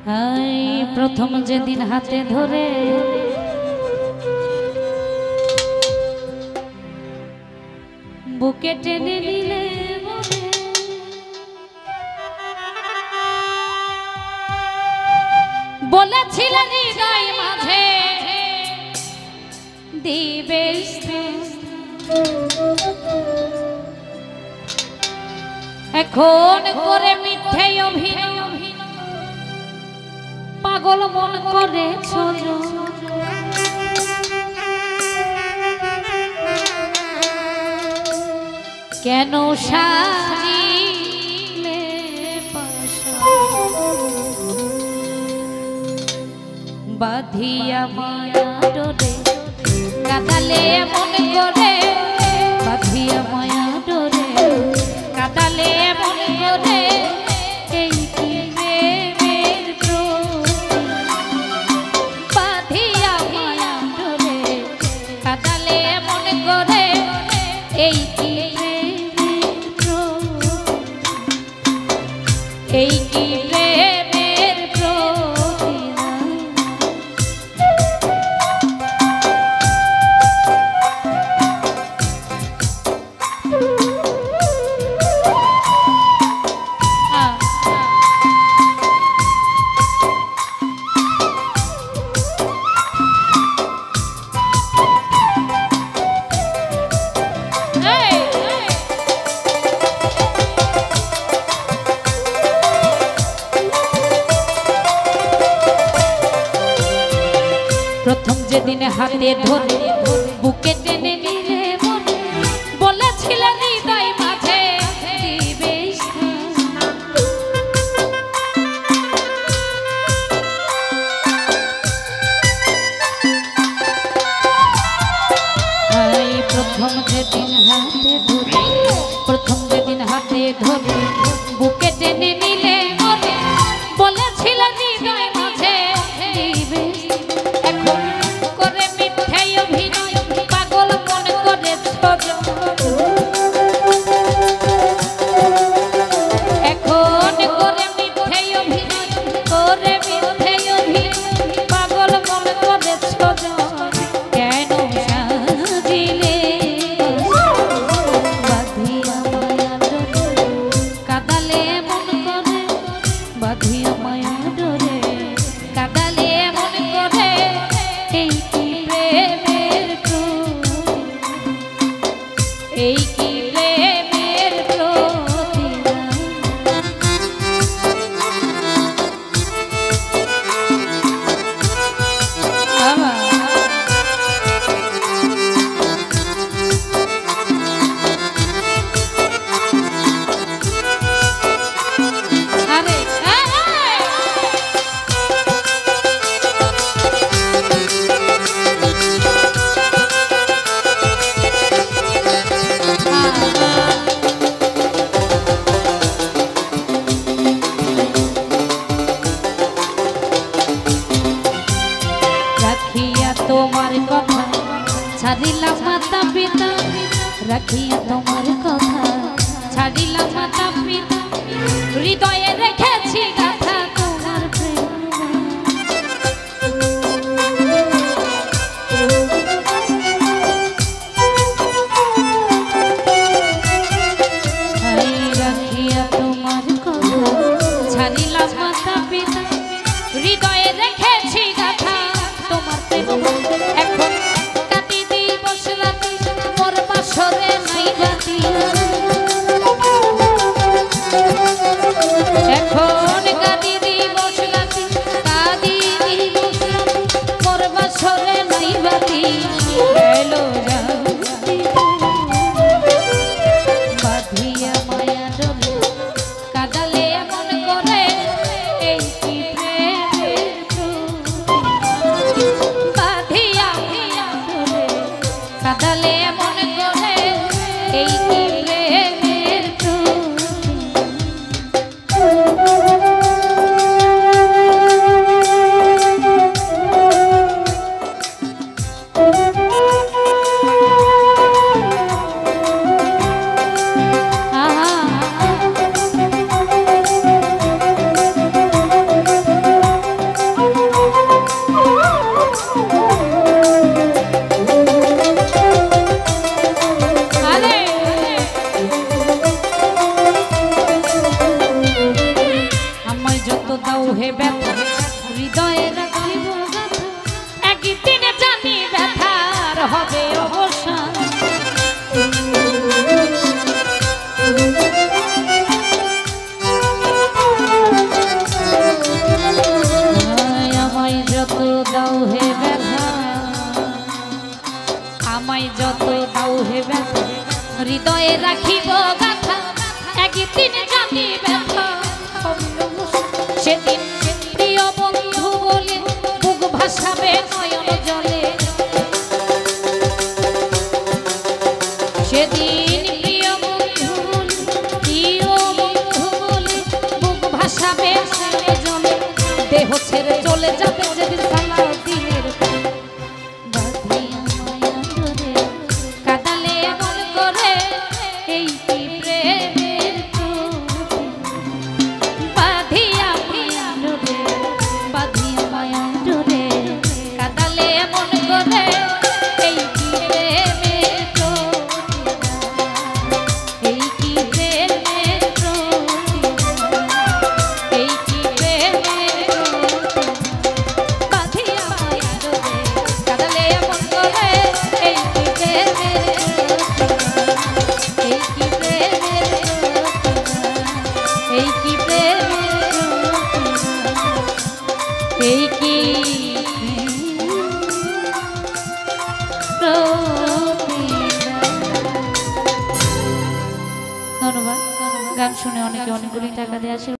High প্রথম যেদিন হাতে ধরে বুকে টেনে নিলে বলেছিলেন হৃদয় মাঝে দিবে এখন করে মিথ্যে অভিনয় পাগল মন করে ছোলো কেন সাজিলে বাঁধিয়া মায়া ডোরে কাঁদালে মন করে বাঁধিয়া মায়া ডোরে কাঁদালে মন করে এই কি প্রেমের বাঁধিয়া মায়া ডোরে কাঁদালে মন করে এই কি এই কি প্রেমের প্রতিদান প্রথম যেদিন হাতে ধরে বুকে টেনে নিলে মনে বলেছিলেন হৃদয় মাঝে দিবে প্রথম যেদিন হাতে ধরে প্রথম যেদিন হাতে ধরে বুকে টেনে নিলে মনে বলেছিলেন হৃদয় মাঝে দিবে এই কি প্রেমের প্রতিদান তোমার কথা ছাড়িলাম মাতা পিতা রাখিয়া তোমার কথা ছাড়িলাম মাতা পিতা হৃদয়ে রেখেছি গাথা তোমার রাখিয়া তোমার কথা ছাড়িলাম মাতা পিতা হৃদয়ে রেখেছি গাথা তোমার এখন কাটি দিবস রাতি মোর বাসরে নাই রাতি হে ব্যথা হৃদয়ে রাখিব গাথা একদিন জানি ব্যথার হবে অবসান আমায় যত দাও হে ব্যথা আমায় যত দাও হে ব্যথা হৃদয়ে রাখিব গাথা একদিন জানি ব্যথা সেদিন প্রিয় বন্ধু বলে বুক ভাসাবে নয়ন জলে সেদিন প্রিয় বন্ধু বলে বুক ভাসাবে নয়ন জলে দেহ ছেড়ে চলে যাবে যেদিন সালাউদ্দিনের কাদালে এমন করে এই কি প্রেমের বাঁধিয়া মায়া ডোরে কাদালে এমন করে এই কি প্রেমের এই কি প্রেমের এই কি প্রেমের বাঁধিয়া মায়া ডোরে কাদালে এমন করে এই কি প্রেমের এই কি প্রেমের এই কি প্রেমের এই কি ধন্যবাদ গান শুনে অনেকে অনেকগুলি টাকা দিয়ে আসে।